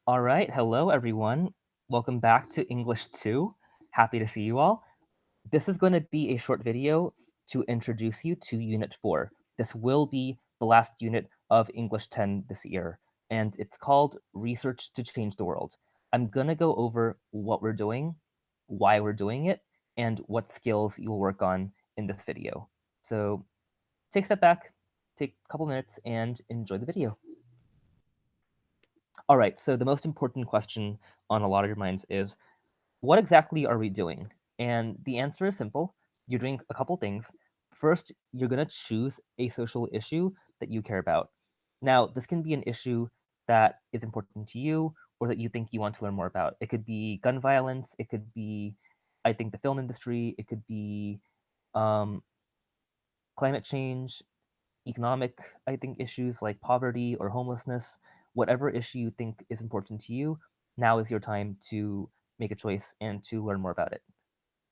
All right, hello everyone. Welcome back to English 2. Happy to see you all. This is going to be a short video to introduce you to Unit 4. This will be the last unit of English 10 this year, and it's called Research to Change the World. I'm going to go over what we're doing, why we're doing it, and what skills you'll work on in this video. So take a step back, take a couple minutes, and enjoy the video. All right, so the most important question on a lot of your minds is, what exactly are we doing? And the answer is simple. You're doing a couple things. First, you're going to choose a social issue that you care about. Now, this can be an issue that is important to you or that you think you want to learn more about. It could be gun violence. It could be, I think, the film industry. It could be um, climate change, economic, I think, issues like poverty or homelessness. Whatever issue you think is important to you, now is your time to make a choice and to learn more about it.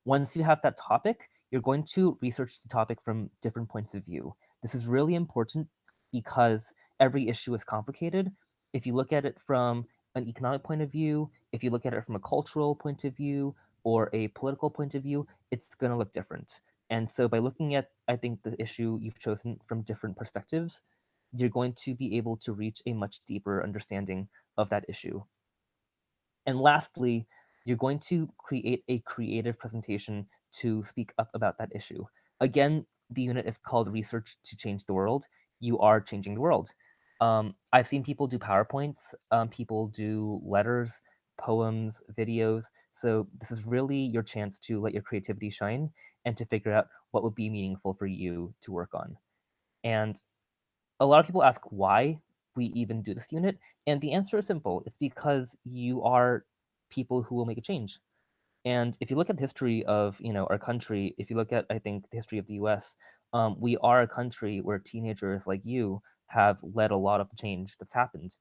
Once you have that topic, you're going to research the topic from different points of view. This is really important because every issue is complicated. If you look at it from an economic point of view, if you look at it from a cultural point of view, or a political point of view, it's going to look different. And so by looking at, I think, the issue you've chosen from different perspectives, you're going to be able to reach a much deeper understanding of that issue. And lastly, you're going to create a creative presentation to speak up about that issue. Again, the unit is called Research to Change the World. You are changing the world. I've seen people do PowerPoints, people do letters, poems, videos. So this is really your chance to let your creativity shine and to figure out what would be meaningful for you to work on. And a lot of people ask why we even do this unit, and the answer is simple. It's because you are people who will make a change. And if you look at the history of our country, if you look at, I think, the history of the U.S., we are a country where teenagers like you have led a lot of the change that's happened.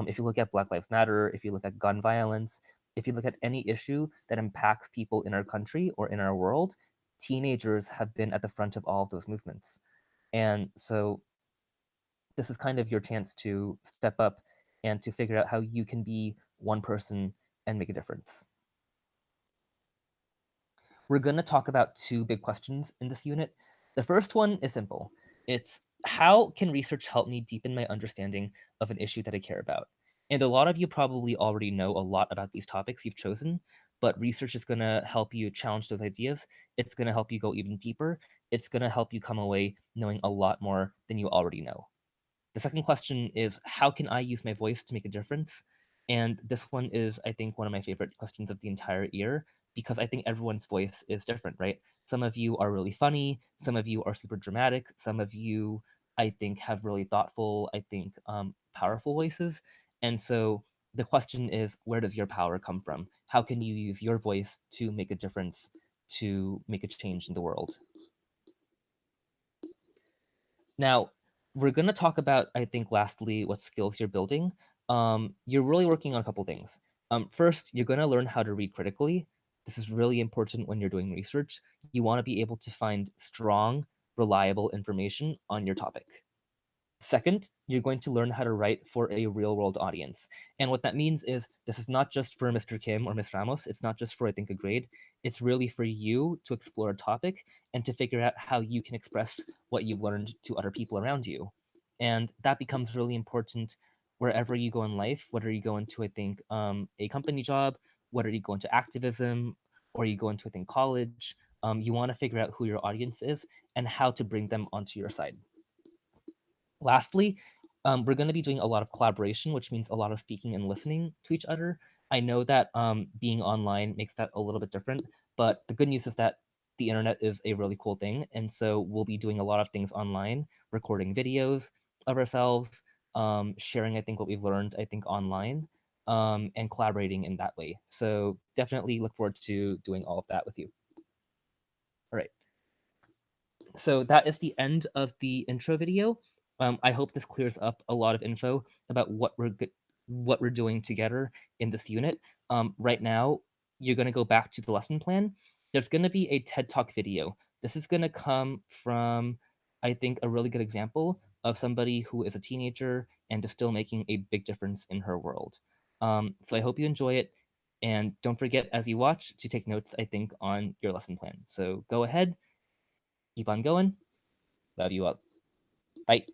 If you look at Black Lives Matter, if you look at gun violence, if you look at any issue that impacts people in our country or in our world, teenagers have been at the front of all of those movements. And so this is kind of your chance to step up and to figure out how you can be one person and make a difference. We're going to talk about two big questions in this unit. The first one is simple. It's, how can research help me deepen my understanding of an issue that I care about? And a lot of you probably already know a lot about these topics you've chosen, but research is going to help you challenge those ideas. It's going to help you go even deeper. It's going to help you come away knowing a lot more than you already know. The second question is, how can I use my voice to make a difference? And this one is, I think, one of my favorite questions of the entire year, because I think everyone's voice is different, right? Some of you are really funny, some of you are super dramatic, some of you, I think, have really thoughtful, I think, powerful voices. And so the question is, where does your power come from? How can you use your voice to make a difference, to make a change in the world? Now, we're going to talk about, I think, lastly, what skills you're building. You're really working on a couple things. First, you're going to learn how to read critically. This is really important when you're doing research. You want to be able to find strong, reliable information on your topic. Second, you're going to learn how to write for a real world audience. And what that means is this is not just for Mr. Kim or Miss Ramos. It's not just for, I think, a grade. It's really for you to explore a topic and to figure out how you can express what you've learned to other people around you. And that becomes really important wherever you go in life, whether you go into, I think, a company job, whether you go into activism, or you go into, I think, college. You want to figure out who your audience is and how to bring them onto your side. Lastly, we're going to be doing a lot of collaboration, which means a lot of speaking and listening to each other. I know that being online makes that a little bit different, but the good news is that the internet is a really cool thing. And so we'll be doing a lot of things online, recording videos of ourselves, sharing, I think, what we've learned, I think, online, and collaborating in that way. So definitely look forward to doing all of that with you. All right. So that is the end of the intro video. I hope this clears up a lot of info about what we're doing together in this unit. Right now, you're going to go back to the lesson plan. There's going to be a TED Talk video. This is going to come from, I think, a really good example of somebody who is a teenager and is still making a big difference in her world. So I hope you enjoy it. And don't forget as you watch to take notes, I think, on your lesson plan. So go ahead, keep on going. Love you all. Bye.